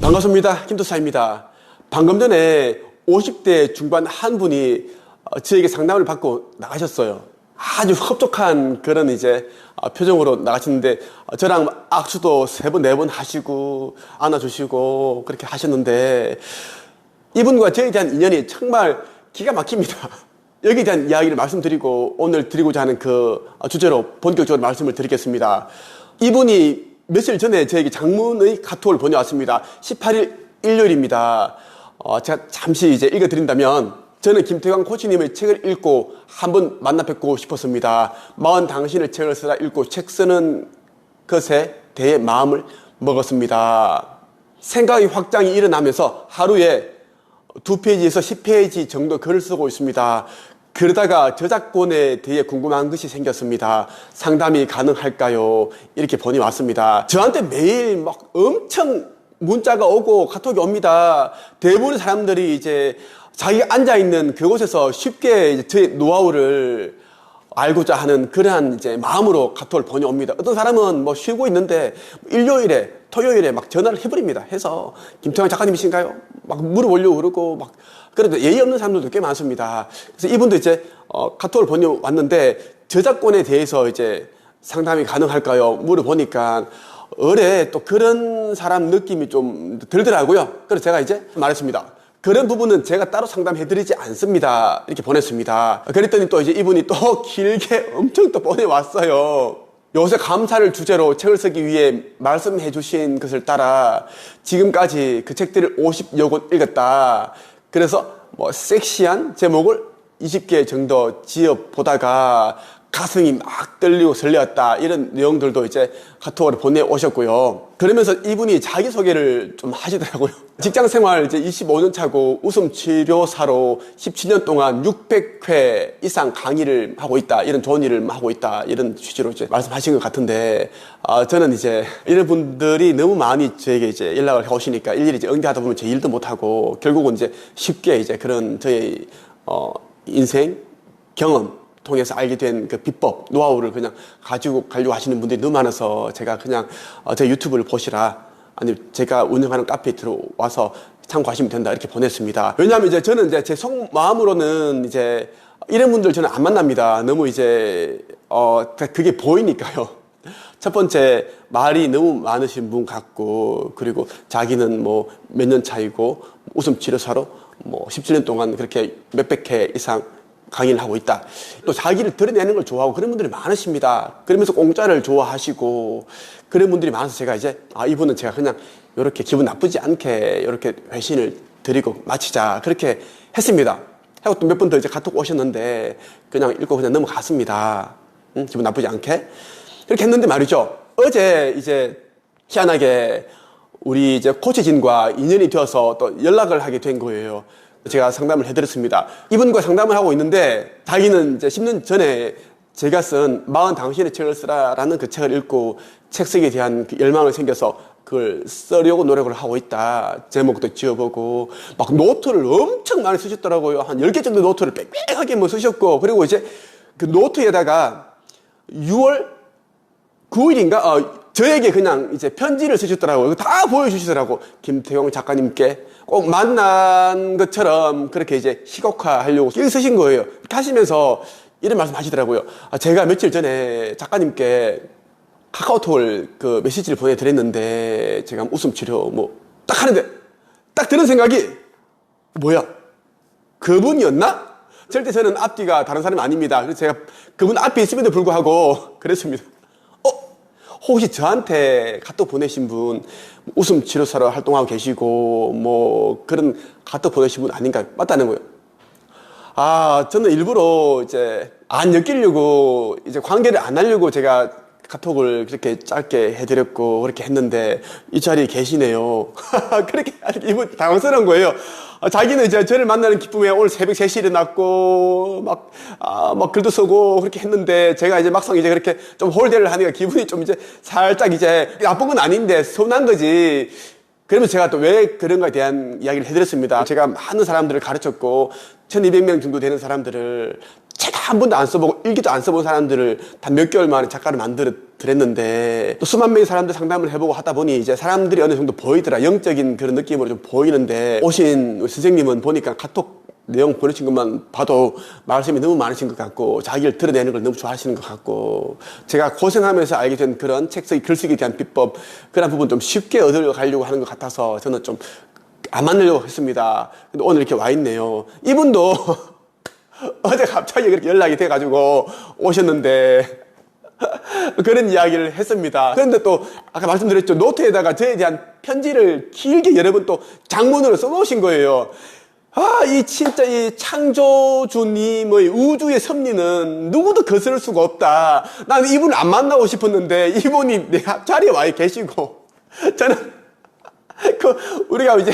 반갑습니다. 김도사입니다. 방금 전에 50대 중반 한 분이 저에게 상담을 받고 나가셨어요. 아주 흡족한 그런 표정으로 나가셨는데, 저랑 악수도 3번, 4번 하시고 안아주시고 그렇게 하셨는데, 이분과 저에 대한 인연이 정말 기가 막힙니다. 여기에 대한 이야기를 말씀드리고 오늘 드리고자 하는 그 주제로 본격적으로 말씀을 드리겠습니다. 이분이 며칠 전에 저에게 장문의 카톡을 보내왔습니다. 18일 일요일입니다. 제가 잠시 읽어드린다면, 저는 김태광 코치님의 책을 읽고 한번 만나 뵙고 싶었습니다. 마흔 당신의 책을 쓰라 읽고 책 쓰는 것에 대해 마음을 먹었습니다. 생각의 확장이 일어나면서 하루에 2페이지에서 10페이지 정도 글을 쓰고 있습니다. 그러다가 저작권에 대해 궁금한 것이 생겼습니다. 상담이 가능할까요? 이렇게 보내왔습니다. 저한테 매일 막 엄청 문자가 오고 카톡이 옵니다. 대부분의 사람들이 자기가 앉아있는 그곳에서 쉽게 저의 노하우를 알고자 하는 그러한 마음으로 카톡을 보내옵니다. 어떤 사람은 쉬고 있는데 일요일에, 토요일에 막 전화를 해버립니다. 해서 김태광 작가님이신가요? 막 물어보려고 그러고 그래도 예의 없는 사람들도 꽤 많습니다. 그래서 이분도 카톡을 보내왔는데, 저작권에 대해서 상담이 가능할까요? 물어보니까 또 그런 사람 느낌이 좀 들더라고요. 그래서 제가 말했습니다. 그런 부분은 제가 따로 상담해드리지 않습니다. 이렇게 보냈습니다. 그랬더니 또 이분이 또 길게 엄청 또 보내왔어요. 요새 감사를 주제로 책을 쓰기 위해 말씀해 주신 것을 따라 지금까지 그 책들을 50여 권 읽었다. 그래서 섹시한 제목을 20개 정도 지어보다가 가슴이 막 떨리고 설레었다. 이런 내용들도 카톡으로 보내오셨고요. 그러면서 이분이 자기소개를 좀 하시더라고요. 직장생활 25년 차고 웃음치료사로 17년 동안 600회 이상 강의를 하고 있다. 이런 좋은 일을 하고 있다. 이런 취지로 말씀하신 것 같은데, 저는 이런 분들이 너무 많이 저에게 연락을 해오시니까 일일이 응대하다 보면 제 일도 못하고 결국은 쉽게 그런 저의 인생 경험 통해서 알게 된 그 비법, 노하우를 그냥 가지고 가려고 하시는 분들이 너무 많아서 제가 그냥 제 유튜브를 보시라, 아니면 제가 운영하는 카페에 들어와서 참고하시면 된다 이렇게 보냈습니다. 왜냐하면 저는 제 속마음으로는 이런 분들 저는 안 만납니다. 너무 그게 보이니까요. 첫 번째, 말이 너무 많으신 분 같고, 그리고 자기는 몇 년 차이고 웃음치료사로 17년 동안 그렇게 몇백 회 이상 강의를 하고 있다. 또 자기를 드러내는 걸 좋아하고 그런 분들이 많으십니다. 그러면서 공짜를 좋아하시고 그런 분들이 많아서 제가 이분은 제가 그냥 이렇게 기분 나쁘지 않게 이렇게 회신을 드리고 마치자 그렇게 했습니다. 하고 또 몇 분 더 카톡 오셨는데 그냥 읽고 그냥 넘어갔습니다. 기분 나쁘지 않게 그렇게 했는데 말이죠. 어제 희한하게 우리 코치진과 인연이 되어서 또 연락을 하게 된 거예요. 제가 상담을 해드렸습니다. 이분과 상담을 하고 있는데, 자기는 10년 전에 제가 쓴 마흔 당신의 책을 쓰라라는 그 책을 읽고 책 쓰기에 대한 그 열망이 생겨서 그걸 쓰려고 노력을 하고 있다. 제목도 지어보고 막 노트를 엄청 많이 쓰셨더라고요. 한 10개 정도 노트를 빽빽하게 쓰셨고, 그리고 그 노트에다가 6월 9일인가 저에게 그냥 편지를 쓰셨더라고요. 다 보여주시더라고. 김태광 작가님께 꼭 만난 것처럼 그렇게 시각화하려고 여기 쓰신 거예요. 이렇게 하시면서 이런 말씀 하시더라고요. 제가 며칠 전에 작가님께 카카오톡을 그 메시지를 보내드렸는데, 제가 웃음치료 딱 하는데 딱 드는 생각이, 뭐야, 그분이었나? 절대 저는 앞뒤가 다른 사람이 아닙니다. 그래서 제가 그분 앞에 있음에도 불구하고 그랬습니다. 혹시 저한테 카톡 보내신 분 웃음치료사로 활동하고 계시고 그런 카톡 보내신 분 아닌가요? 맞다는 거예요. 저는 일부러 안 엮이려고 관계를 안 하려고 제가 카톡을 그렇게 짧게 해드렸고 그렇게 했는데 이 자리에 계시네요. 그렇게 이분 당황스러운 거예요. 자기는 이제 저를 만나는 기쁨에 오늘 새벽 3시에 일어났고 막 글도 쓰고 그렇게 했는데 제가 이제 막상 이제 그렇게 좀 홀대를 하니까 기분이 좀 이제 살짝 이제 나쁜 건 아닌데 서운한 거지. 그러면 제가 또 왜 그런가에 대한 이야기를 해드렸습니다. 제가 많은 사람들을 가르쳤고 1200명 정도 되는 사람들을 제가 한 번도 안 써보고 일기도 안 써본 사람들을 단 몇 개월 만에 작가를 만들어 드렸는데 또 수만 명의 사람들 상담을 해보고 하다 보니 이제 사람들이 어느 정도 보이더라. 영적인 그런 느낌으로 좀 보이는데 오신 우리 선생님은 보니까 카톡 내용 보내신 것만 봐도 말씀이 너무 많으신 것 같고 자기를 드러내는 걸 너무 좋아하시는 것 같고 제가 고생하면서 알게 된 그런 책쓰기 글쓰기에 대한 비법 그런 부분 좀 쉽게 얻어가려고 하는 것 같아서 저는 좀 안 만나려고 했습니다. 근데 오늘 이렇게 와 있네요. 이분도 어제 갑자기 그렇게 연락이 돼가지고 오셨는데 그런 이야기를 했습니다. 그런데 또 아까 말씀드렸죠. 노트에다가 저에 대한 편지를 길게 여러 번 또 장문으로 써놓으신 거예요. 이 진짜 이 창조주님의 우주의 섭리는 누구도 거스를 수가 없다. 나는 이분을 안 만나고 싶었는데 이분이 내 자리에 와 계시고 저는 우리가 이제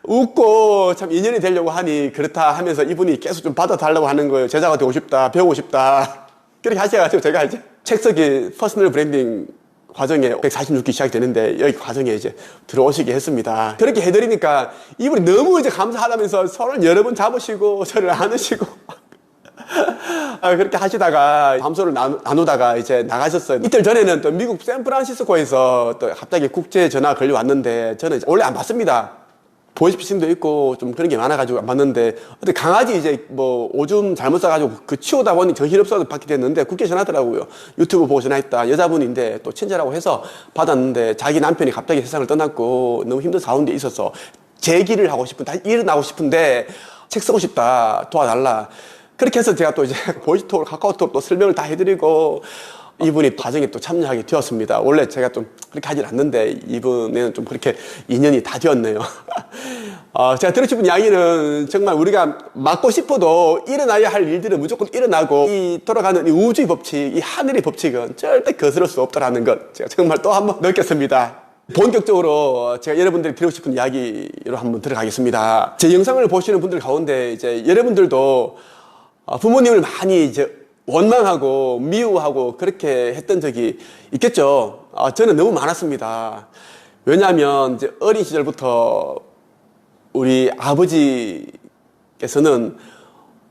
웃고 참 인연이 되려고 하니 그렇다 하면서 이분이 계속 좀 받아달라고 하는 거예요. 제자가 되고 싶다, 배우고 싶다. 그렇게 하셔가지고 제가 이제 책 쓰기 퍼스널 브랜딩 과정에 146기 시작되는데 여기 과정에 이제 들어오시게 했습니다. 그렇게 해드리니까 이분이 너무 이제 감사하다면서 손을 여러 번 잡으시고 저를 안으시고 그렇게 하시다가 담소를 나누다가 이제 나가셨어요. 이틀 전에는 또 미국 샌프란시스코에서 또 갑자기 국제 전화가 걸려왔는데 저는 원래 안 받습니다. 보이스피싱도 있고 좀 그런 게 많아가지고 안 받는데 어떻게 강아지 이제 뭐 오줌 잘못 싸가지고 그 치우다 보니 정신없어서 받게 됐는데 국회 전화더라고요. 유튜브 보고 전화했다. 여자분인데 또 친절하고 해서 받았는데 자기 남편이 갑자기 세상을 떠났고 너무 힘든 가운데 있어서 재기를 하고 싶은 다시 일어나고 싶은데 책 쓰고 싶다 도와달라. 그렇게 해서 제가 또 이제 보이스톡 카카오톡 또 설명을 다 해드리고 이분이 과정에 또 참여하게 되었습니다. 원래 제가 좀 그렇게 하진 않는데 이분에는 좀 그렇게 인연이 다 되었네요. 제가 들으고 싶은 이야기는 정말 우리가 막고 싶어도 일어나야 할 일들은 무조건 일어나고 이 돌아가는 이 우주의 법칙, 이 하늘의 법칙은 절대 거스를 수 없다는 것 제가 정말 또 한번 느꼈습니다. 본격적으로 제가 여러분들이 드리고 싶은 이야기로 한번 들어가겠습니다. 제 영상을 보시는 분들 가운데 이제 여러분들도 부모님을 많이 이제 원망하고 미워하고 그렇게 했던 적이 있겠죠. 저는 너무 많았습니다. 왜냐하면 이제 어린 시절부터 우리 아버지께서는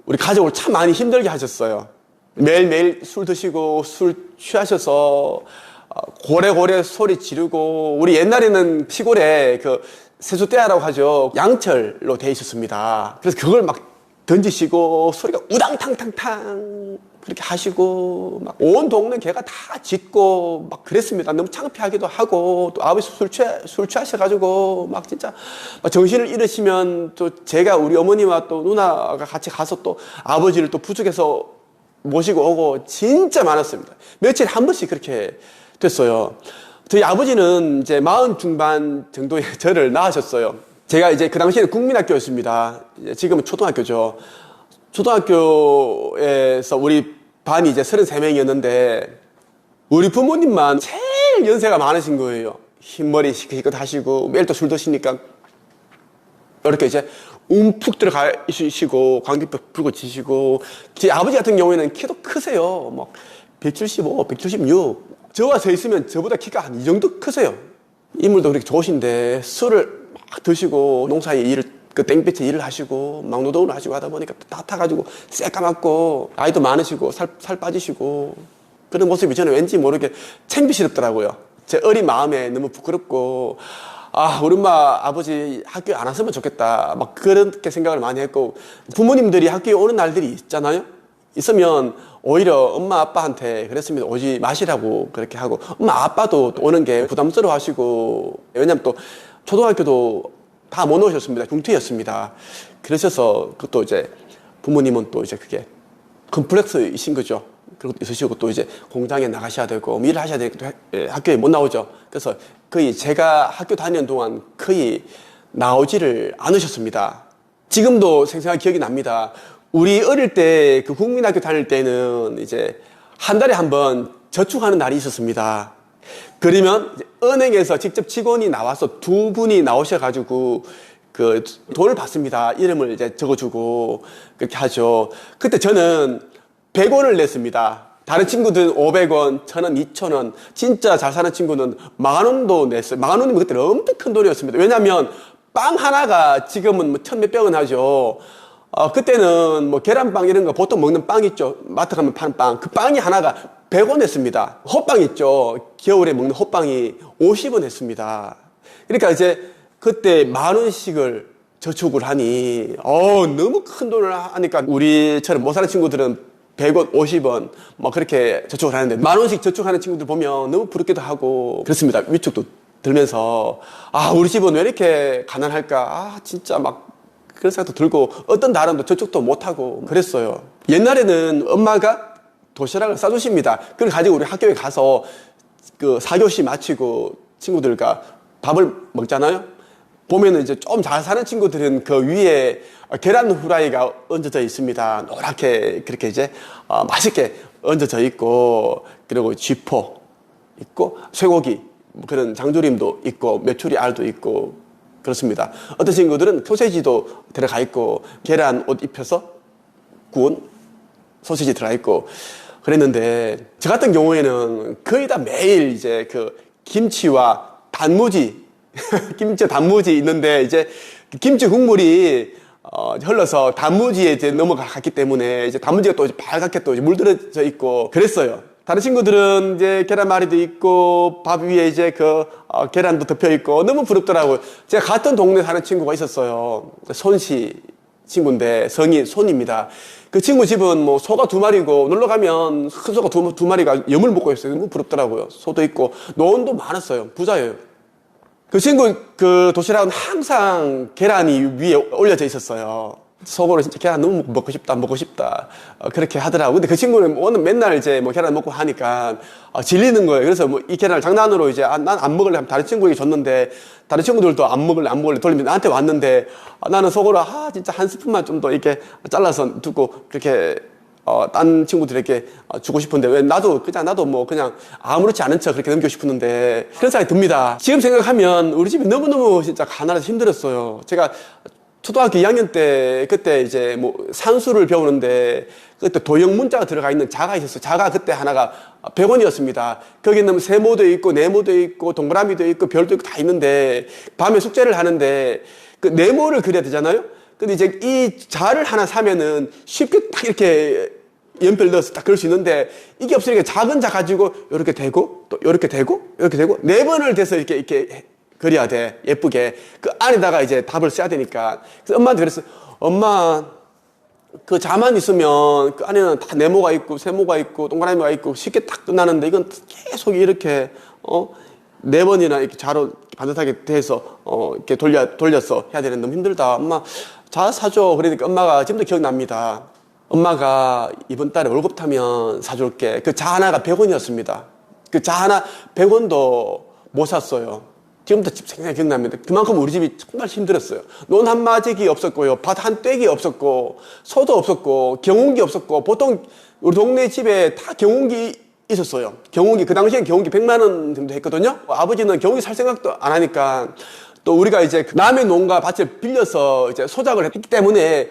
우리 가족을 참 많이 힘들게 하셨어요. 매일매일 술 드시고 술 취하셔서 고래고래 소리 지르고 우리 옛날에는 시골에 그 세숫대야라고 하죠. 양철로 돼 있었습니다. 그래서 그걸 막 던지시고 소리가 우당탕탕탕 그렇게 하시고 막 온 동네 개가 다 짖고 막 그랬습니다. 너무 창피하기도 하고 또 아버지 술 취하셔가지고 막 진짜 막 정신을 잃으시면 또 제가 우리 어머니와 또 누나가 같이 가서 또 아버지를 또 부축해서 모시고 오고 진짜 많았습니다. 며칠에 한 번씩 그렇게 됐어요. 저희 아버지는 이제 40 중반 정도에 저를 낳으셨어요. 제가 이제 그 당시에는 국민학교였습니다. 지금은 초등학교죠. 초등학교에서 우리 반이 이제 33명이었는데 우리 부모님만 제일 연세가 많으신 거예요. 흰머리 시크시크 하시고 매일 또 술 드시니까 이렇게 이제 움푹 들어가시고 광대뼈 불고 지시고 제 아버지 같은 경우에는 키도 크세요. 막 175, 176 저와 서 있으면 저보다 키가 한 이 정도 크세요. 인물도 그렇게 좋으신데 술을 막 드시고 농사에 일을 그 땡볕에 일을 하시고 막 노동을 하시고 하다 보니까 다 타가지고 새까맣고 아이도 많으시고 살 빠지시고 그런 모습이 저는 왠지 모르게 창피스럽더라고요. 제 어린 마음에 너무 부끄럽고 우리 엄마 아버지 학교에 안 왔으면 좋겠다 막 그렇게 생각을 많이 했고 부모님들이 학교에 오는 날들이 있잖아요. 있으면 오히려 엄마 아빠한테 그랬습니다. 오지 마시라고 그렇게 하고 엄마 아빠도 오는 게 부담스러워 하시고 왜냐면 또 초등학교도 다 못 오셨습니다. 중퇴였습니다. 그러셔서 그것도 이제 부모님은 또 이제 그게 컴플렉스이신 거죠. 그것도 있으시고 또 이제 공장에 나가셔야 되고 일을 하셔야 되고 학교에 못 나오죠. 그래서 거의 제가 학교 다니는 동안 거의 나오지를 않으셨습니다. 지금도 생생하게 기억이 납니다. 우리 어릴 때 그 국민학교 다닐 때는 이제 한 달에 한 번 저축하는 날이 있었습니다. 그러면 이제 은행에서 직접 직원이 나와서 두 분이 나오셔가지고 그 돈을 받습니다. 이름을 이제 적어주고 그렇게 하죠. 그때 저는 100원을 냈습니다. 다른 친구들은 500원, 1000원, 2000원, 진짜 잘 사는 친구는 10,000원도 냈어요. 10,000원이면 그때는 엄청 큰 돈이었습니다. 왜냐하면 빵 하나가 지금은 뭐 1000몇백 원 하죠. 그때는 뭐 계란빵 이런 거 보통 먹는 빵 있죠. 마트 가면 파는 빵. 그 빵이 하나가 100원 했습니다. 호빵 있죠. 겨울에 먹는 호빵이 50원 했습니다. 그러니까 이제 그때 10,000원씩을 저축을 하니, 너무 큰 돈을 하니까 우리처럼 못 사는 친구들은 100원, 50원, 뭐 그렇게 저축을 하는데 10,000원씩 저축하는 친구들 보면 너무 부럽기도 하고 그렇습니다. 위축도 들면서, 우리 집은 왜 이렇게 가난할까? 진짜 막 그런 생각도 들고 어떤 날은 또 저축도 못하고 그랬어요. 옛날에는 엄마가 도시락을 싸주십니다. 그걸 가지고 우리 학교에 가서 그 4교시 마치고 친구들과 밥을 먹잖아요. 보면은 이제 좀 잘 사는 친구들은 그 위에 계란 후라이가 얹어져 있습니다. 노랗게 그렇게 이제 맛있게 얹어져 있고, 그리고 쥐포 있고, 쇠고기, 그런 장조림도 있고, 메추리 알도 있고, 그렇습니다. 어떤 친구들은 소세지도 들어가 있고, 계란 옷 입혀서 구운 소시지 들어가 있고, 그랬는데, 저 같은 경우에는 거의 다 매일 이제 그 김치와 단무지, 김치 단무지 있는데, 이제 김치 국물이 흘러서 단무지에 이제 넘어갔기 때문에 이제 단무지가 또 빨갛게 또 물들어져 있고 그랬어요. 다른 친구들은 이제 계란말이도 있고 밥 위에 이제 그 계란도 덮여 있고 너무 부럽더라고요. 제가 같은 동네에 사는 친구가 있었어요. 손씨 친구인데 성이 손입니다. 그 친구 집은 뭐 소가 2마리고 놀러 가면 큰 소가 두 마리가 염을 먹고 있어요. 너무 부럽더라고요. 소도 있고 노원도 많았어요. 부자예요. 그 친구 그 도시락은 항상 계란이 위에 올려져 있었어요. 속으로 진짜 계란 너무 먹고 싶다 그렇게 하더라고. 근데 그 친구는 오늘 맨날 이제 뭐 계란 먹고 하니까 질리는 거예요. 그래서 뭐 이 계란을 장난으로 이제 난 안 먹을래 하면 다른 친구에게 줬는데, 다른 친구들도 안 먹을래 돌리면 나한테 왔는데, 나는 속으로 진짜 한 스푼만 좀 더 이렇게 잘라서 두고 그렇게 딴 친구들에게 주고 싶은데, 왜 나도 뭐 그냥 아무렇지 않은 척 그렇게 넘기고 싶었는데, 그런 생각이 듭니다. 지금 생각하면 우리 집이 너무너무 진짜 가난해서 힘들었어요. 제가 초등학교 2학년 때 그때 이제 뭐 산수를 배우는데 그때 도형 문자가 들어가 있는 자가 있었어요. 자가 그때 하나가 100원이었습니다. 거기는 세모도 있고 네모도 있고 동그라미도 있고 별도 있고 다 있는데, 밤에 숙제를 하는데 그 네모를 그려야 되잖아요. 근데 이제 이 자를 하나 사면은 쉽게 딱 이렇게 연필 넣어서 딱 그릴 수 있는데, 이게 없으니까 작은 자 가지고 이렇게 대고 또 이렇게 대고 이렇게 대고 4번을 대서 이렇게 그려야 돼. 예쁘게. 그 안에다가 이제 답을 써야 되니까. 그래서 엄마한테 그랬어. 엄마, 그 자만 있으면 그 안에는 다 네모가 있고 세모가 있고 동그라미가 있고 쉽게 딱 끝나는데, 이건 계속 이렇게 4번이나 이렇게 자로 반듯하게 돼서 이렇게 돌려서 해야 되는데 너무 힘들다. 엄마 자 사줘. 그러니까 엄마가 지금도 기억납니다. 엄마가 이번 달에 월급 타면 사줄게. 그 자 하나가 100원이었습니다. 그 자 하나 100원도 못 샀어요. 지금도 생생히 기억납니다. 그만큼 우리 집이 정말 힘들었어요. 논 한 마지기 없었고요. 밭 한 떼기 없었고, 소도 없었고, 경운기 없었고, 보통 우리 동네 집에 다 경운기 있었어요. 경운기, 그 당시엔 경운기 100만 원 정도 했거든요. 아버지는 경운기 살 생각도 안 하니까, 또 우리가 이제 남의 농가 밭을 빌려서 이제 소작을 했기 때문에,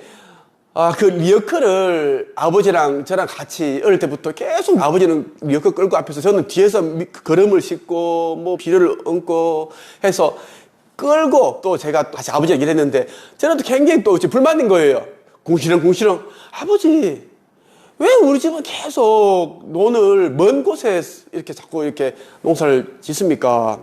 그 리어커를 아버지랑 저랑 같이 어릴 때부터 계속 아버지는 리어커 끌고 앞에서 저는 뒤에서 걸음을 싣고 뭐 비료를 얹고 해서 끌고, 또 제가 다시 아버지랑 일했는데 저는 또 굉장히 또 불만인 거예요. 궁시렁 아버지 왜 우리 집은 계속 논을 먼 곳에 이렇게 자꾸 이렇게 농사를 짓습니까?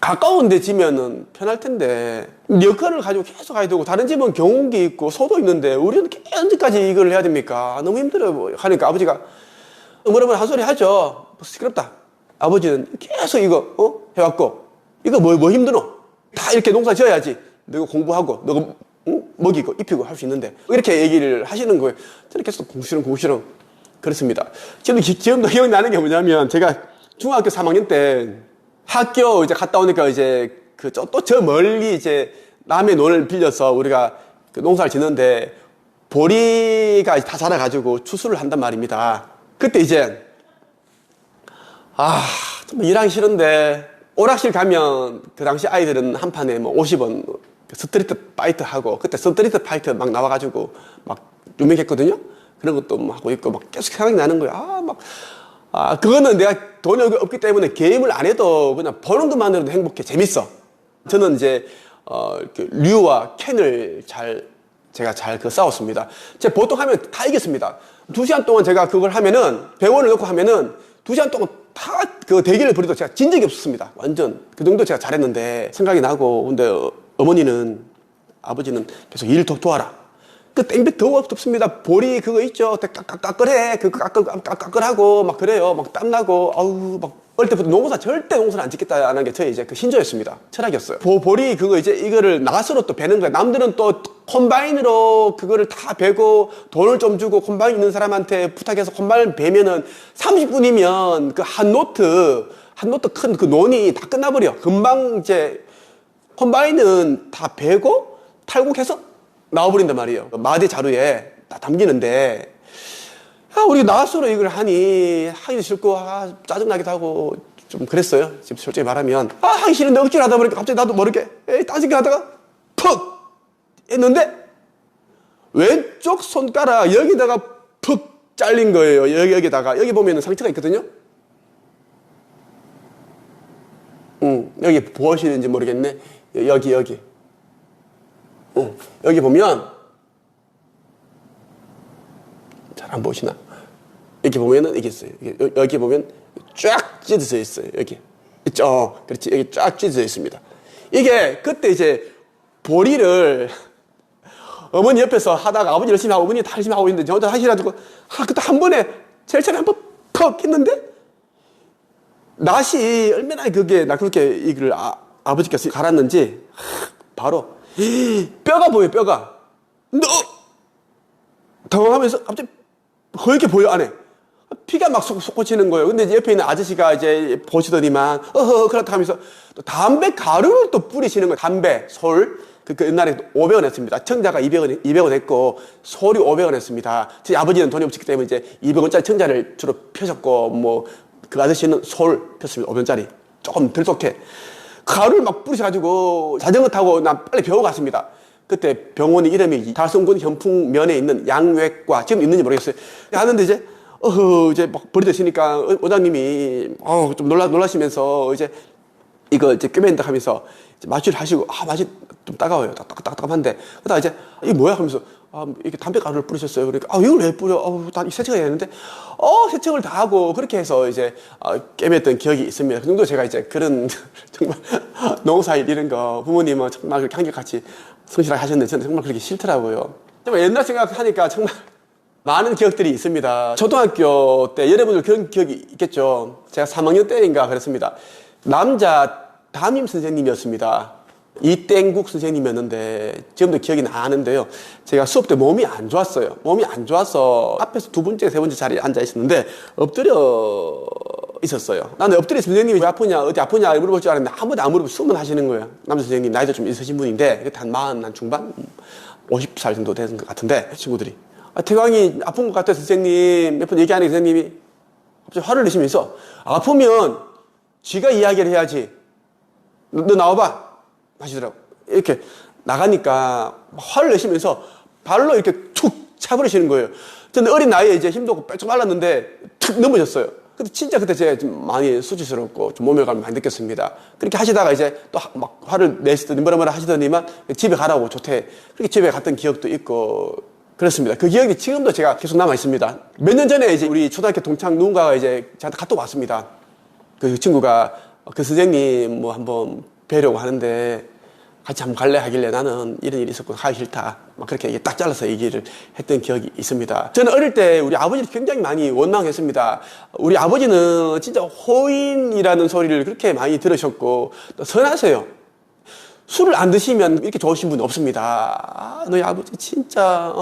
가까운 데 지면은 편할 텐데 여건을 가지고 계속 가야 되고, 다른 집은 경운기 있고 소도 있는데 우리는 언제까지 이걸 해야 됩니까? 너무 힘들어요. 하니까 아버지가 어머러머러 한 소리 하죠. 시끄럽다. 아버지는 계속 이거 해왔고, 이거 뭐 힘드노? 다 이렇게 농사 지어야지. 너가 공부하고 너가 먹이고 입히고 할 수 있는데, 이렇게 얘기를 하시는 거예요. 저는 계속 궁시렁 그렇습니다. 지금도 기억나는 게 뭐냐면, 제가 중학교 3학년 때 학교 이제 갔다 오니까 이제 또 저 멀리 이제 남의 논을 빌려서 우리가 그 농사를 짓는데, 보리가 다 자라가지고 추수를 한단 말입니다. 그때 이제 정말 일하기 싫은데, 오락실 가면 그 당시 아이들은 한 판에 뭐 50원 스트리트 파이트 하고, 그때 스트리트 파이트 막 나와가지고 막 유명했거든요? 그런 것도 막 하고 있고, 막 계속 생각이 나는 거예요. 그거는 내가 돈이 없기 때문에 게임을 안 해도 그냥 보는 것만으로도 행복해. 재밌어. 저는 이제, 류와 켄을 제가 잘 싸웠습니다. 제가 보통 하면 다 이겼습니다. 2시간 동안 제가 그걸 하면은, 병원을 넣고 하면은, 2시간 동안 다 그 대결을 벌여도 제가 진 적이 없었습니다. 완전. 그 정도 제가 잘했는데, 생각이 나고, 근데 어머니는, 아버지는 계속 일 도와라. 그 땡볕 더 없습니다. 볼이 그거 있죠. 까끌해. 그거 까끌하고, 막 그래요. 막 땀나고, 아우, 막, 어릴 때부터 절대 농사를 안 짓겠다 하는 게 저의 이제 그 신조였습니다. 철학이었어요. 볼이 그거 이제 이거를 낫으로 또 베는 거야. 남들은 또 콤바인으로 그거를 다 베고 돈을 좀 주고 콤바인 있는 사람한테 부탁해서 콤바인 베면은 30분이면 그 한 노트 큰 그 논이 다 끝나버려. 금방 이제 콤바인은 다 베고 탈곡해서 나와버린단 말이에요. 마대 자루에 다 담기는데, 우리 나스로 이걸 하기도 싫고, 짜증나기도 하고, 좀 그랬어요. 지금 솔직히 말하면. 하기 싫은데 억지로 하다 보니까 갑자기 나도 모르게, 딴 생각 하다가, 푹! 했는데, 왼쪽 손가락 여기다가 푹 잘린 거예요. 여기다가. 여기 보면 상처가 있거든요? 여기 보시는지 모르겠네. 여기. 여기 보면, 잘 안 보시나? 이렇게 보면은 이게 있어요. 여기 보면 쫙 찢어져 있어요. 여기. 있죠? 그렇지. 여기 쫙 찢어져 있습니다. 이게 그때 이제 보리를 어머니 옆에서 하다가 아버지 열심히 하고 어머니 다 열심히 하고 있는데 저 혼자 하시라고 그때 한 번에 제일 한번 퍽 했는데 낫이 얼마나 그렇게 이걸 아버지께서 갈았는지 바로 뼈가 보여요. 뼈가. 당황하면서 갑자기 그렇게 보여 안에 피가 막 솟구치는 거예요. 근데 이제 옆에 있는 아저씨가 이제 보시더니만 그렇다 하면서 또 담배 가루를 또 뿌리시는 거예요. 담배 솔 그 옛날에 500원 했습니다. 청자가 200원 했고 솔이 500원 했습니다. 저희 아버지는 돈이 없었기 때문에 이제 200원짜리 청자를 주로 펴셨고 뭐 그 아저씨는 솔 폈습니다. 500원짜리 조금 덜 쏟게 가루를 막 뿌리셔가지고 자전거 타고 난 빨리 병원 갔습니다. 그때 병원의 이름이 달성군 현풍면에 있는 양외과 지금 있는지 모르겠어요. 하는데 이제 막 버려지시니까 원장님이 좀 놀라시면서 이제 이거 이제 꿰맨다 하면서 이제 마취를 하시고 맛이 좀 따가워요. 따끔한데 그러다 이제 이게 뭐야 하면서 이렇게 담배 가루를 뿌리셨어요. 그러니까 이걸 왜 뿌려? 다 세척을 해야 되는데 세척을 다 하고 그렇게 해서 이제 꿰맸던 기억이 있습니다. 그 정도 제가 이제 그런 정말 농사일 이런 거 부모님은 정말 그렇게 한결같이 성실하게 하셨는데 저는 정말 그렇게 싫더라고요. 정말 옛날 생각하니까 정말 많은 기억들이 있습니다. 초등학교 때 여러분들 그런 기억이 있겠죠. 제가 3학년 때인가 그랬습니다. 남자 담임 선생님이었습니다. 이땡국 선생님이었는데 지금도 기억이 나는데요. 제가 수업 때 몸이 안 좋았어요. 몸이 안 좋아서 앞에서 두 번째, 세 번째 자리에 앉아 있었는데 엎드려 있었어요. 나는 엎드려 선생님이 왜 아프냐, 어디 아프냐 물어볼 줄 알았는데 아무도 안 물어보고 숨만 하시는 거예요. 남자 선생님 나이도 좀 있으신 분인데 한 40 중반? 50살 정도 되는 것 같은데 친구들이 태광이 아픈 것 같아 선생님 몇 번 얘기하는 선생님이 갑자기 화를 내시면서 아프면 쥐가 이야기를 해야지 너 나와봐 하시더라고. 이렇게 나가니까 화를 내시면서 발로 이렇게 툭 차버리시는 거예요. 저는 어린 나이에 이제 힘도 없고 빽쩍 말랐는데 툭 넘어졌어요. 근데 진짜 그때 제가 좀 많이 수치스럽고 좀 모멸감을 많이 느꼈습니다. 그렇게 하시다가 이제 또 막 화를 내시더니 뭐라 하시더니만 집에 가라고 좋대. 그렇게 집에 갔던 기억도 있고 그렇습니다. 그 기억이 지금도 제가 계속 남아 있습니다. 몇 년 전에 이제 우리 초등학교 동창 누군가가 이제 저한테 카톡 왔습니다. 그 친구가 그 선생님 뭐 한번 뵈려고 하는데 같이 한번 갈래 하길래 나는 이런 일이 있었고 가기 싫다. 막 그렇게 딱 잘라서 얘기를 했던 기억이 있습니다. 저는 어릴 때 우리 아버지를 굉장히 많이 원망했습니다. 우리 아버지는 진짜 호인이라는 소리를 그렇게 많이 들으셨고 또 선하세요. 술을 안 드시면 이렇게 좋으신 분이 없습니다. 너희 아버지 진짜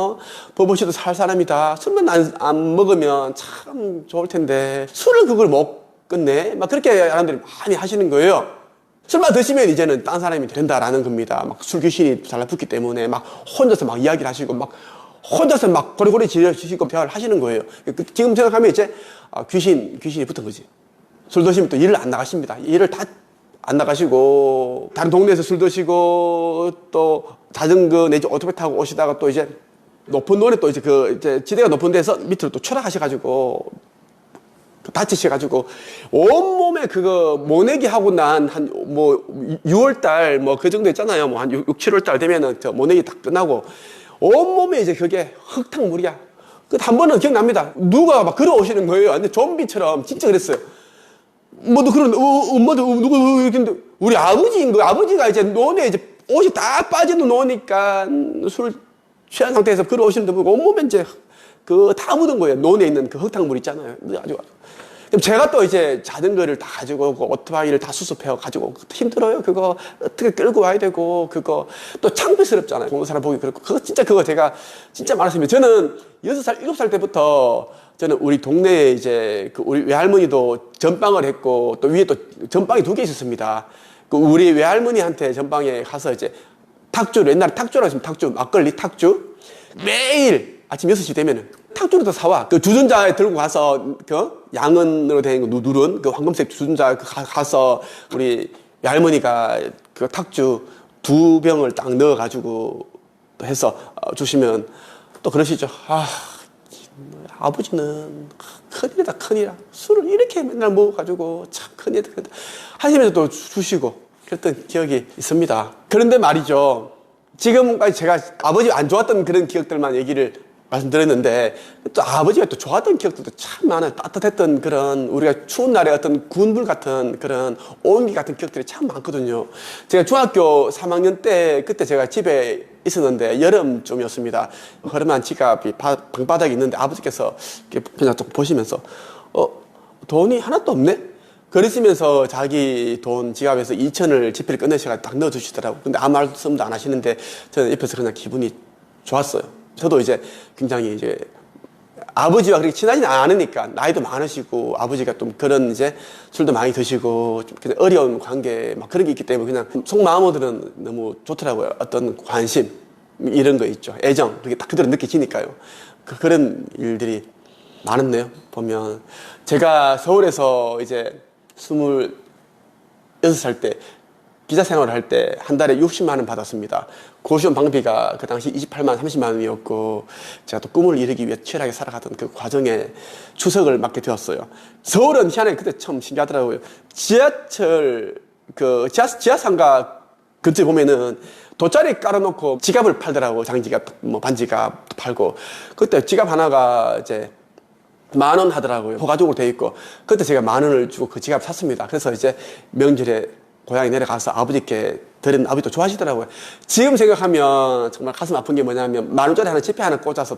버버시도 살 사람이다. 술만 안 먹으면 참 좋을 텐데 술을 그걸 못 끝내? 막 그렇게 사람들이 많이 하시는 거예요. 술만 드시면 이제는 딴 사람이 된다라는 겁니다. 막 술 귀신이 달라붙기 때문에 막 혼자서 막 이야기를 하시고 막 혼자서 막 고리고리 지르시고 대화를 하시는 거예요. 지금 생각하면 이제 귀신이 붙은 거지. 술 드시면 또 일을 안 나가십니다. 일을 다 안 나가시고 다른 동네에서 술 드시고 또 자전거 내지 오토바이 타고 오시다가 또 이제 높은 논에 또 이제 지대가 높은 데서 밑으로 또 추락하셔가지고 다치셔가지고 온몸에 그거 모내기 하고 난 한 뭐 6월달 뭐 그 정도 있잖아요. 뭐 한 6, 7월달 되면은 저 모내기 다 끝나고 온몸에 이제 그게 흙탕물이야. 그 한 번은 기억납니다. 누가 막 걸어오시는 거예요. 완전 좀비처럼 진짜 그랬어요. 뭐도 그런 엄마도 누구 이렇게 우리 아버지인 거예요. 아버지가 이제 논에 이제 옷이 다 빠지는 노니까 술 취한 상태에서 걸어오시는데 온몸에 이제 그 다 묻은 거예요. 논에 있는 그 흙탕물 있잖아요. 아주 그럼 제가 또 이제 자전거를 다 가지고 오고 오토바이를 다 수습해 가지고 힘들어요. 그거 어떻게 끌고 와야 되고 그거 또 창피스럽잖아요. 보는 사람 보기 그렇고 그거 제가 진짜 많았습니다. 저는 6살 7살 때부터 저는 우리 동네에 이제 그 우리 외할머니도 전방을 했고 또 위에 또 전방이 2개 있었습니다. 그 우리 외할머니한테 전방에 가서 이제 탁주를 옛날에 탁주라고 했으면 탁주 막걸리 탁주 매일 아침 6시 되면은 탁주를 더 사와. 그 주전자에 들고 가서 그 양은으로 된 거 누른 그 황금색 주전자 가서 우리 외할머니가 그 탁주 2병을 딱 넣어 가지고 또 해서 주시면 또 그러시죠. 아버지는 큰일이다 큰일이다. 술을 이렇게 맨날 먹어가지고 참 큰일이다 하시면서 또 주시고 그랬던 기억이 있습니다. 그런데 말이죠. 지금까지 제가 아버지 안 좋았던 그런 기억들만 얘기를 말씀드렸는데 또 아버지가 또 좋았던 기억들도 참 많아요. 따뜻했던 그런 우리가 추운 날에 어떤 군불 같은 그런 온기 같은 기억들이 참 많거든요. 제가 중학교 3학년 때 그때 제가 집에 있었는데 여름쯤이었습니다. 허름한 지갑이 방바닥에 있는데 아버지께서 그냥 좀 보시면서 돈이 하나도 없네? 그러시면서 자기 돈 지갑에서 2천을 지폐를 꺼내셔서 딱 넣어주시더라고요. 근데 아무 말씀도 안 하시는데 저는 옆에서 그냥 기분이 좋았어요. 저도 이제 굉장히 이제 아버지와 그렇게 친하지는 않으니까 나이도 많으시고 아버지가 좀 그런 이제 술도 많이 드시고 좀 그냥 어려운 관계 막 그런 게 있기 때문에 그냥 속마음으로는 너무 좋더라고요. 어떤 관심 이런 거 있죠. 애정 그게 딱 그대로 느껴지니까요. 그런 일들이 많았네요. 보면 제가 서울에서 이제 26살 때 기자 생활을 할 때 한 달에 60만 원 받았습니다. 고시원 방비가 그 당시 28만 30만 원이었고 제가 또 꿈을 이루기 위해 치열하게 살아가던 그 과정에 추석을 맡게 되었어요. 서울은 희한하게 그때 참 신기하더라고요. 지하철 지하상가 근처에 보면은 돗자리 깔아놓고 지갑을 팔더라고. 장지갑, 뭐 반지갑 팔고 그때 지갑 하나가 이제 10,000원 하더라고요. 포가죽으로 돼 있고 그때 제가 10,000원을 주고 그 지갑 샀습니다. 그래서 이제 명절에 고향에 내려가서 아버지께 드린 아버지도 좋아하시더라고요. 지금 생각하면 정말 가슴 아픈 게 뭐냐면 10,000원짜리 하나 지폐 하나 꽂아서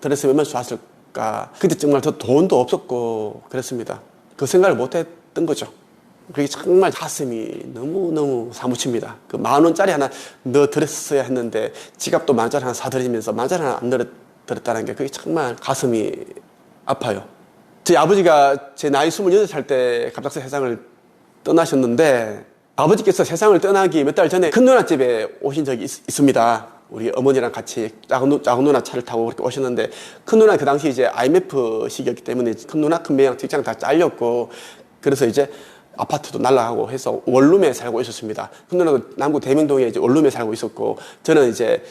드렸으면 얼마나 좋았을까. 그때 정말 저 돈도 없었고 그랬습니다. 그 생각을 못 했던 거죠. 그게 정말 가슴이 너무너무 사무칩니다. 그 10,000원짜리 하나 넣어드렸어야 했는데 지갑도 10,000원짜리 하나 사드리면서 10,000원짜리 하나 안 넣어드렸다는 게 그게 정말 가슴이 아파요. 저희 아버지가 제 나이 28살 때 갑작스레 세상을 떠나셨는데 아버지께서 세상을 떠나기 몇 달 전에 큰 누나 집에 오신 적이 있습니다. 우리 어머니랑 같이 작은 누나 차를 타고 그렇게 오셨는데 큰 누나 그 당시 이제 IMF 시기였기 때문에 큰 누나 큰 매형 직장 다 잘렸고 그래서 이제 아파트도 날라가고 해서 원룸에 살고 있었습니다. 큰 누나도 남구 대명동에 이제 원룸에 살고 있었고 저는 이제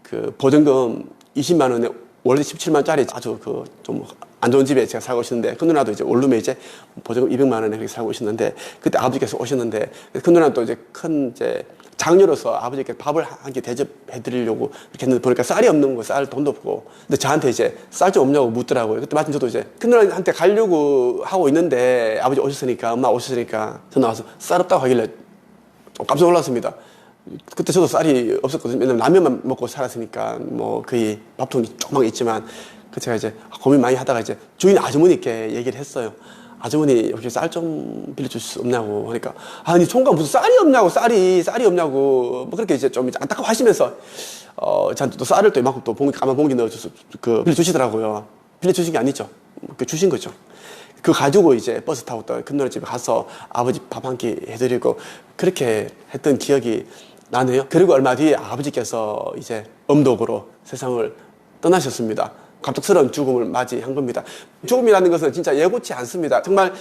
그 보증금 20만 원에 원래 17만짜리 아주 그 좀 안 좋은 집에 제가 살고 있었는데 큰 누나도 이제 원룸에 이제 보증금 200만 원에 그렇게 살고 있었는데 그때 아버지께서 오셨는데 큰 누나는 또 이제 큰 이제 장녀로서 아버지께 밥을 한 끼 대접해 드리려고 이렇게 했는데 보니까 쌀이 없는 거, 쌀 돈도 없고 근데 저한테 이제 쌀 좀 없냐고 묻더라고요. 그때 마침 저도 이제 큰 누나한테 가려고 하고 있는데 아버지 오셨으니까 엄마 오셨으니까 전화 와서 쌀 없다고 하길래 좀 깜짝 놀랐습니다. 그때 저도 쌀이 없었거든요. 왜냐면 라면만 먹고 살았으니까 뭐 거의 밥통이 조그맣게 있지만 그 제가 이제 고민 많이 하다가 이제 주인 아주머니께 얘기를 했어요. 아주머니 혹시 쌀 좀 빌려줄 수 없냐고 하니까 아니 총각 무슨 쌀이 없냐고 쌀이 없냐고 뭐 그렇게 이제 좀 안타까워하시면서 저한테 또 쌀을 또 이만큼 또 까만 봉지 넣어줘서 그 빌려주시더라고요. 빌려주신 게 아니죠. 그 주신 거죠. 그거 가지고 이제 버스 타고 또 큰 누나 집에 가서 아버지 밥 한 끼 해드리고 그렇게 했던 기억이 나네요. 그리고 얼마 뒤에 아버지께서 이제 엄독으로 세상을 떠나셨습니다. 갑작스러운 죽음을 맞이한 겁니다. 죽음이라는 것은 진짜 예고치 않습니다. 정말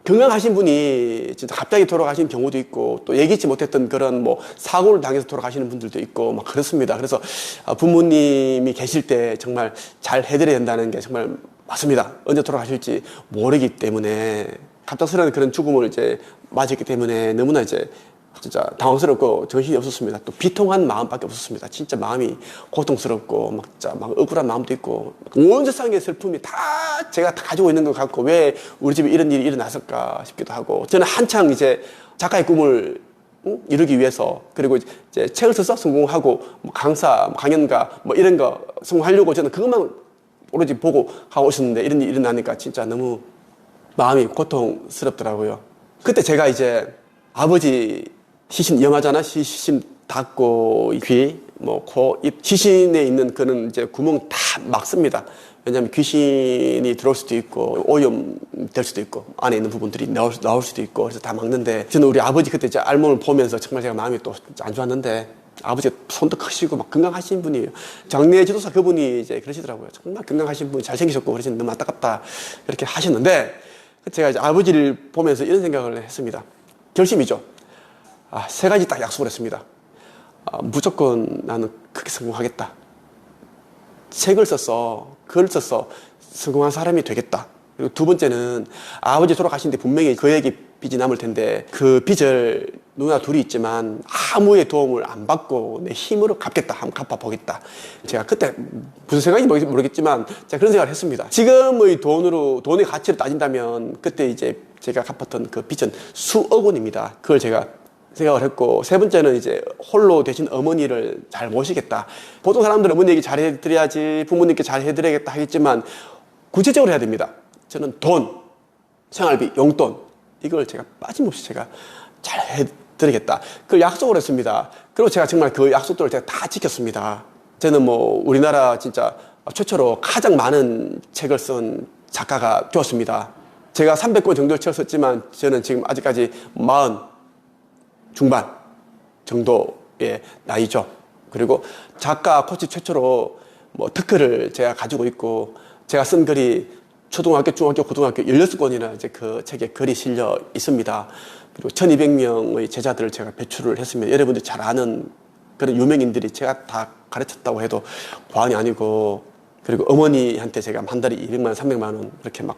건강하신 분이 진짜 갑자기 돌아가신 경우도 있고 또 예기치 못했던 그런 뭐 사고를 당해서 돌아가시는 분들도 있고 막 그렇습니다. 그래서 부모님이 계실 때 정말 잘 해드려야 된다는 게 정말 맞습니다. 언제 돌아가실지 모르기 때문에 갑작스러운 그런 죽음을 이제 맞았기 때문에 너무나 이제 진짜 당황스럽고 정신이 없었습니다. 또 비통한 마음밖에 없었습니다. 진짜 마음이 고통스럽고 막 진짜 막 억울한 마음도 있고 온 세상의 슬픔이 다 제가 다 가지고 있는 것 같고 왜 우리 집에 이런 일이 일어났을까 싶기도 하고 저는 한창 이제 작가의 꿈을 이루기 위해서 그리고 이제 책을 써서 성공하고 뭐 강사, 강연가 뭐 이런 거 성공하려고 저는 그것만 오로지 보고 하고 있었는데 이런 일이 일어나니까 진짜 너무 마음이 고통스럽더라고요. 그때 제가 이제 아버지 시신 위험하잖아. 시신 닫고 귀, 뭐 코, 입 시신에 있는 그런 이제 구멍 다 막습니다. 왜냐하면 귀신이 들어올 수도 있고 오염 될 수도 있고 안에 있는 부분들이 나올 수도 있고 그래서 다 막는데 저는 우리 아버지 그때 이제 알몸을 보면서 정말 제가 마음이 또 안 좋았는데 아버지가 손도 크시고 막 건강하신 분이에요. 장례 지도사 그분이 이제 그러시더라고요. 정말 건강하신 분 잘생기셨고 그러시는 너무 안타깝다 그렇게 하셨는데 제가 이제 아버지를 보면서 이런 생각을 했습니다. 결심이죠. 세 가지 딱 약속을 했습니다. 무조건 나는 크게 성공하겠다. 책을 써서 글을 써서 성공한 사람이 되겠다. 그리고 두 번째는 아버지 돌아가신 뒤 분명히 그에게 빚이 남을 텐데 그 빚을 누나 둘이 있지만 아무의 도움을 안 받고 내 힘으로 갚겠다. 한번 갚아보겠다. 제가 그때 무슨 생각인지 모르겠지만 제가 그런 생각을 했습니다. 지금의 돈의 가치를 따진다면 그때 이제 제가 갚았던 그 빚은 수억 원입니다. 그걸 제가 생각을 했고 세 번째는 이제 홀로 되신 어머니를 잘 모시겠다. 보통 사람들은 어머니에게 잘 해드려야지 부모님께 잘 해드려야겠다 하겠지만 구체적으로 해야 됩니다. 저는 돈, 생활비, 용돈 이걸 제가 빠짐없이 제가 잘 해드리겠다. 그걸 약속을 했습니다. 그리고 제가 정말 그 약속들을 제가 다 지켰습니다. 저는 뭐 우리나라 진짜 최초로 가장 많은 책을 쓴 작가가 되었습니다. 제가 300권 정도의 책을 썼지만 저는 지금 아직까지 40 중반 정도의 나이죠. 그리고 작가 코치 최초로 뭐 특허를 제가 가지고 있고 제가 쓴 글이 초등학교, 중학교, 고등학교 16권이나 이제 그 책에 글이 실려 있습니다. 그리고 1200명의 제자들을 제가 배출을 했습니다. 여러분들이 잘 아는 그런 유명인들이 제가 다 가르쳤다고 해도 과언이 아니고 그리고 어머니한테 제가 한 달에 200만 원, 300만 원 이렇게 막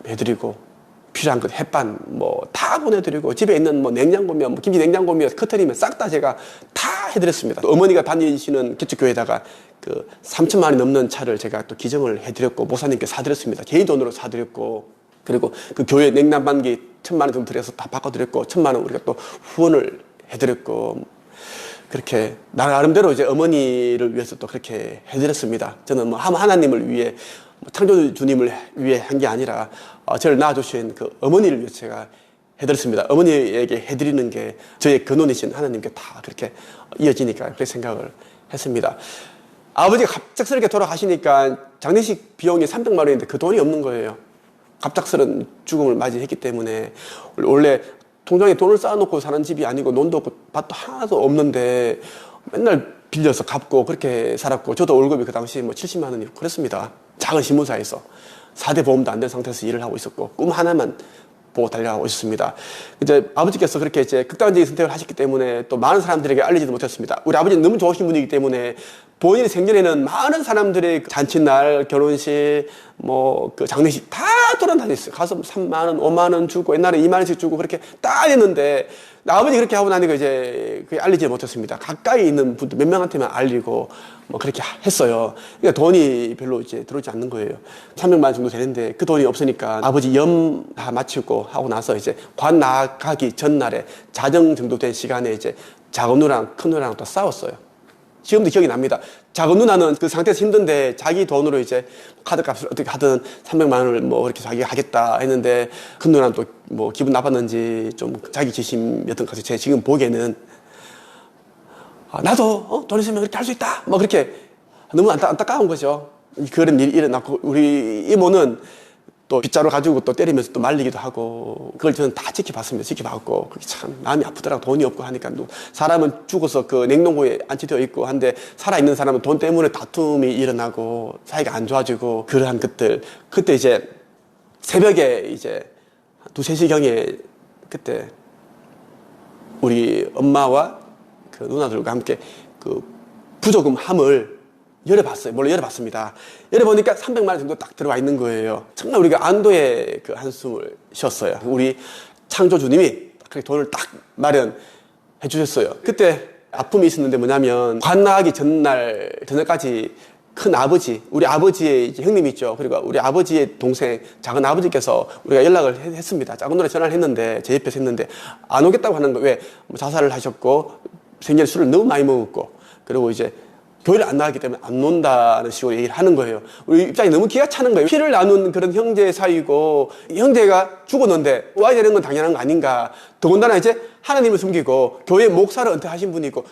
해드리고 필요한 것 햇반 뭐 다 보내드리고 집에 있는 뭐 냉장고면 뭐 김치 냉장고면 커터리면 싹 다 제가 다 해드렸습니다. 또 어머니가 다니시는 개척교회에다가 그 3천만 원이 넘는 차를 제가 또 기증을 해드렸고 목사님께 사드렸습니다. 개인 돈으로 사드렸고 그리고 그 교회 냉난방기 1,000만 원 정도 들여서 다 바꿔드렸고 1,000만 원 우리가 또 후원을 해드렸고 그렇게 나름대로 이제 어머니를 위해서 또 그렇게 해드렸습니다. 저는 뭐 하나님을 위해 창조주님을 위해 한 게 아니라 저를 낳아주신 그 어머니를 위해서 제가 해드렸습니다. 어머니에게 해드리는 게 저의 근원이신 하나님께 다 그렇게 이어지니까 그렇게 생각을 했습니다. 아버지가 갑작스럽게 돌아가시니까 장례식 비용이 300만 원인데 그 돈이 없는 거예요. 갑작스런 죽음을 맞이했기 때문에 원래 통장에 돈을 쌓아놓고 사는 집이 아니고 논도 없고 밭도 하나도 없는데 맨날 빌려서 갚고 그렇게 살았고 저도 월급이 그 당시 뭐 70만 원이고 그랬습니다. 작은 신문사에서 4대 보험도 안 된 상태에서 일을 하고 있었고 꿈 하나만 보고 달려가고 있었습니다. 이제 아버지께서 그렇게 이제 극단적인 선택을 하셨기 때문에 또 많은 사람들에게 알리지도 못했습니다. 우리 아버지는 너무 좋으신 분이기 때문에 본인의 생전에는 많은 사람들의 잔칫날, 결혼식, 뭐 그 장례식 다 돌아다녔어요. 가서 3만 원, 5만 원 주고 옛날에 2만 원씩 주고 그렇게 다 했는데 아버지 그렇게 하고 나니까 이제 그게 알리지 못했습니다. 가까이 있는 분들 몇 명한테만 알리고 뭐 그렇게 했어요. 그러니까 돈이 별로 이제 들어오지 않는 거예요. 300만 원 정도 되는데 그 돈이 없으니까 아버지 염 다 마치고 하고 나서 이제 관 나가기 전날에 자정 정도 된 시간에 이제 작은 누나랑 큰 누나랑 또 싸웠어요. 지금도 기억이 납니다. 작은 누나는 그 상태에서 힘든데 자기 돈으로 이제 카드값을 어떻게 하든 300만 원을 뭐 그렇게 자기가 하겠다 했는데 큰 누나는 또 뭐 기분 나빴는지 좀 자기 지심이었던 것 같아요. 제가 지금 보기에는 나도 돈 있으면 그렇게 할 수 있다. 뭐 그렇게 너무 안타까운 거죠. 그런 일이 일어났고 우리 이모는 또 빗자루 가지고 또 때리면서 또 말리기도 하고 그걸 저는 다 지켜봤습니다. 지켜봤고 그게 참 마음이 아프더라고. 돈이 없고 하니까 사람은 죽어서 그 냉동고에 안치되어 있고 한데 살아있는 사람은 돈 때문에 다툼이 일어나고 사이가 안 좋아지고 그러한 것들 그때 이제 새벽에 이제 2, 3시경에 그때 우리 엄마와 그 누나들과 함께 그 부조금 함을 열어봤어요. 몰래 열어봤습니다. 열어보니까 300만 원 정도 딱 들어와 있는 거예요. 정말 우리가 안도의 그 한숨을 쉬었어요. 우리 창조주님이 그렇게 돈을 딱 마련해 주셨어요. 그때 아픔이 있었는데 뭐냐면 관 나가기 전날 저녁까지 큰 아버지, 우리 아버지의 이제 형님이 있죠. 그리고 우리 아버지의 동생 작은 아버지께서 우리가 연락을 했습니다. 작은 누나 전화를 했는데 제 옆에서 했는데 안 오겠다고 하는 거. 왜? 뭐 자살을 하셨고 생전에 술을 너무 많이 먹었고 그리고 이제 교회를 안 나갔기 때문에 안 논다는 식으로 얘기를 하는 거예요. 우리 입장이 너무 기가 차는 거예요. 피를 나눈 그런 형제 사이고 형제가 죽었는데 와야 되는 건 당연한 거 아닌가. 더군다나 이제 하나님을 숨기고 교회 목사를 은퇴하신 분이고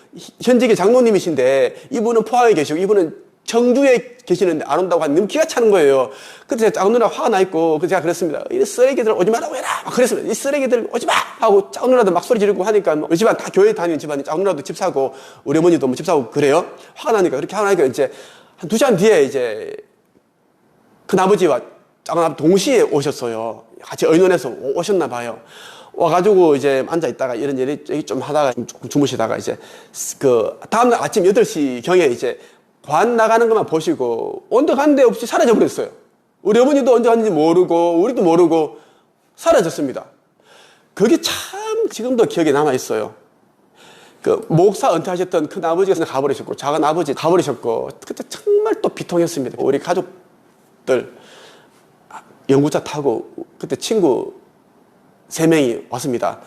현직의 장로님이신데 이분은 포항에 계시고 이분은 청주에 계시는데 안 온다고 하니 너무 기가 차는 거예요. 그때 제가 작은 누나 화가 나 있고 그래서 제가 그랬습니다. 이 쓰레기들 오지 말라고 해라. 막 그랬습니다. 이 쓰레기들 오지 마! 하고 작은 누나도 막 소리 지르고 하니까 우리 집안 다 교회 다니는 집안이 작은 누나도 집 사고 우리 어머니도 뭐 집 사고 그래요. 화가 나니까 그렇게 화가 나니까 이제 한 2시간 뒤에 이제 큰아버지와 작은 아버지 동시에 오셨어요. 같이 의논해서 오셨나 봐요. 와가지고 이제 앉아 있다가 이런 얘기 좀 하다가 조금 주무시다가 이제 그 다음날 아침 8시 경에 이제 관 나가는 것만 보시고 언덕 한 데 없이 사라져 버렸어요. 우리 어머니도 언제 갔는지 모르고 우리도 모르고 사라졌습니다. 그게 참 지금도 기억에 남아 있어요. 그 목사 은퇴하셨던 큰 아버지가 가버리셨고 작은 아버지 가버리셨고 그때 정말 또 비통했습니다. 우리 가족들 연구차 타고 그때 친구 3명이 왔습니다.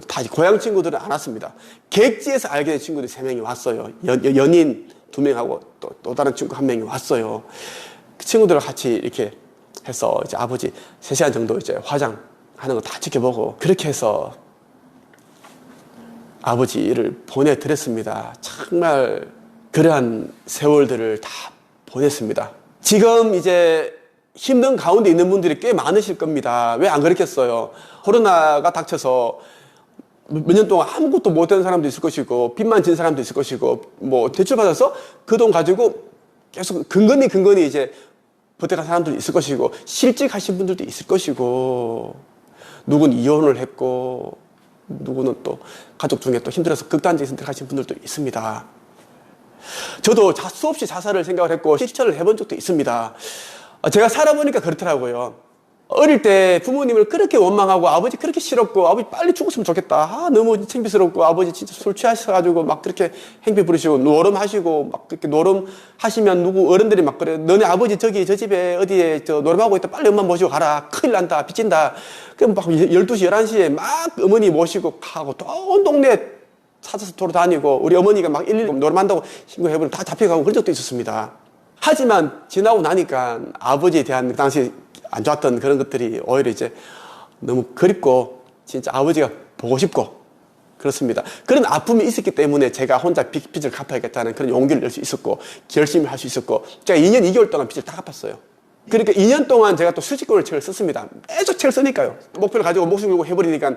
다 고향 친구들은 안 왔습니다. 객지에서 알게 된 친구들이 3명이 왔어요. 연인 2명하고 또 다른 친구 1명이 왔어요. 그 친구들과 같이 이렇게 해서 이제 아버지 3시간 정도 이제 화장하는 거 다 지켜보고 그렇게 해서 아버지를 보내드렸습니다. 정말 그러한 세월들을 다 보냈습니다. 지금 이제 힘든 가운데 있는 분들이 꽤 많으실 겁니다. 왜 안 그랬겠어요? 코로나가 닥쳐서 몇 년 동안 아무것도 못하는 사람도 있을 것이고 빚만 진 사람도 있을 것이고 뭐 대출 받아서 그 돈 가지고 계속 근근히 이제 버텨간 사람들도 있을 것이고 실직하신 분들도 있을 것이고 누구는 이혼을 했고 누구는 또 가족 중에 또 힘들어서 극단적인 선택하신 분들도 있습니다. 저도 수없이 자살을 생각을 했고 실천을 해본 적도 있습니다. 제가 살아보니까 그렇더라고요. 어릴 때 부모님을 그렇게 원망하고 아버지 그렇게 싫었고 아버지 빨리 죽었으면 좋겠다. 너무 창피스럽고 아버지 진짜 술 취하셔가지고 막 그렇게 행패 부리시고 노름하시고 막 그렇게 노름하시면 누구 어른들이 막 그래. 너네 아버지 저기 저 집에 어디에 저 노름하고 있다. 빨리 엄마 모시고 가라. 큰일 난다. 빚진다. 그럼 막 12시, 11시에 막 어머니 모시고 가고 또 온 동네 찾아서 돌아다니고 우리 어머니가 막 119 노름한다고 신고해버리면 다 잡혀가고 그런 적도 있었습니다. 하지만 지나고 나니까 아버지에 대한 그 당시 안 좋았던 그런 것들이 오히려 이제 너무 그립고 진짜 아버지가 보고 싶고 그렇습니다. 그런 아픔이 있었기 때문에 제가 혼자 빚을 갚아야겠다는 그런 용기를 낼 수 있었고 결심을 할 수 있었고 제가 2년 2개월 동안 빚을 다 갚았어요. 그러니까 2년 동안 제가 또 수직금을 책을 썼습니다. 매주 책을 쓰니까요. 목표를 가지고 목숨 걸고 해버리니까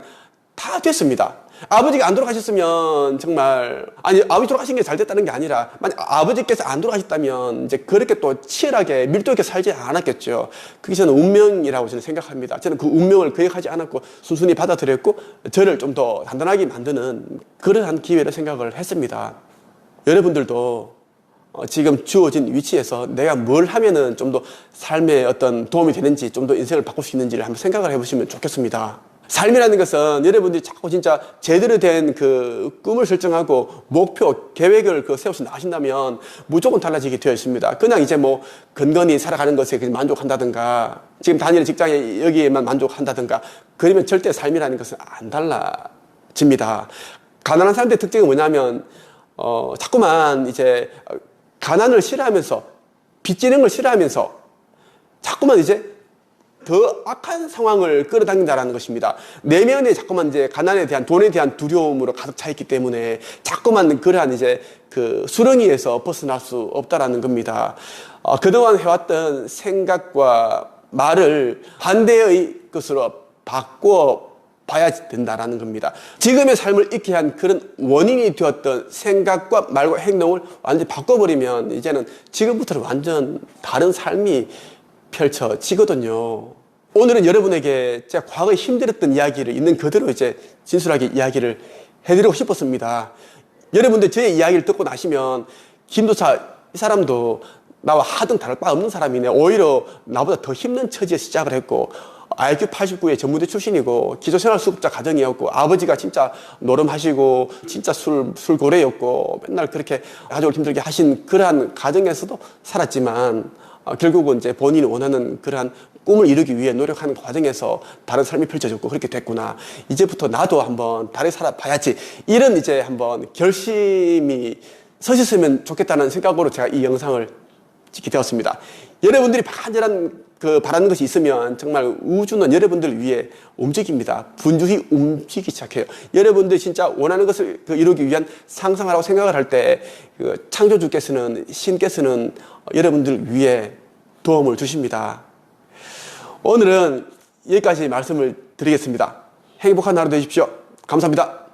다 됐습니다. 아버지가 안 돌아가셨으면 정말 아니 아버지 돌아가신 게 잘 됐다는 게 아니라 만약 아버지께서 안 돌아가셨다면 이제 그렇게 또 치열하게 밀도 있게 살지 않았겠죠. 그게 저는 운명이라고 저는 생각합니다. 저는 그 운명을 거역하지 않았고 순순히 받아들였고 저를 좀 더 단단하게 만드는 그러한 기회를 생각을 했습니다. 여러분들도 지금 주어진 위치에서 내가 뭘 하면은 좀 더 삶에 어떤 도움이 되는지 좀 더 인생을 바꿀 수 있는지를 한번 생각을 해보시면 좋겠습니다. 삶이라는 것은 여러분들이 자꾸 진짜 제대로 된 그 꿈을 설정하고 목표, 계획을 세워서 나가신다면 무조건 달라지게 되어 있습니다. 그냥 이제 뭐 건건히 살아가는 것에 만족한다든가 지금 다니는 직장에 여기에만 만족한다든가 그러면 절대 삶이라는 것은 안 달라집니다. 가난한 사람들의 특징은 뭐냐면 자꾸만 이제 가난을 싫어하면서 빚지는 걸 싫어하면서 자꾸만 이제 더 악한 상황을 끌어당긴다는 것입니다. 내면에 자꾸만 이제 가난에 대한 돈에 대한 두려움으로 가득 차 있기 때문에 자꾸만 그러한 이제 그 수렁이에서 벗어날 수 없다라는 겁니다. 그동안 해왔던 생각과 말을 반대의 것으로 바꿔 봐야 된다라는 겁니다. 지금의 삶을 잃게 한 그런 원인이 되었던 생각과 말과 행동을 완전히 바꿔버리면 이제는 지금부터는 완전 다른 삶이 펼쳐지거든요. 오늘은 여러분에게 제가 과거에 힘들었던 이야기를 있는 그대로 이제 진솔하게 이야기를 해드리고 싶었습니다. 여러분들 제 이야기를 듣고 나시면 김도사 이 사람도 나와 하등 다를 바 없는 사람이네. 오히려 나보다 더 힘든 처지에 시작을 했고 IQ 89의 전무대 출신이고 기초생활수급자 가정이었고 아버지가 진짜 노름하시고 진짜 술고래였고 맨날 그렇게 가족을 힘들게 하신 그러한 가정에서도 살았지만 결국은 이제 본인이 원하는 그러한 꿈을 이루기 위해 노력하는 과정에서 다른 삶이 펼쳐졌고 그렇게 됐구나. 이제부터 나도 한번 다르게 살아봐야지. 이런 이제 한번 결심이 서셨으면 좋겠다는 생각으로 제가 이 영상을 찍게 되었습니다. 여러분들이 간절한 바라는 것이 있으면 정말 우주는 여러분들을 위해 움직입니다. 분주히 움직이기 시작해요. 여러분들이 진짜 원하는 것을 이루기 위한 상상을 하고 생각을 할 때 창조주께서는 신께서는 여러분들을 위해 도움을 주십니다. 오늘은 여기까지 말씀을 드리겠습니다. 행복한 하루 되십시오. 감사합니다.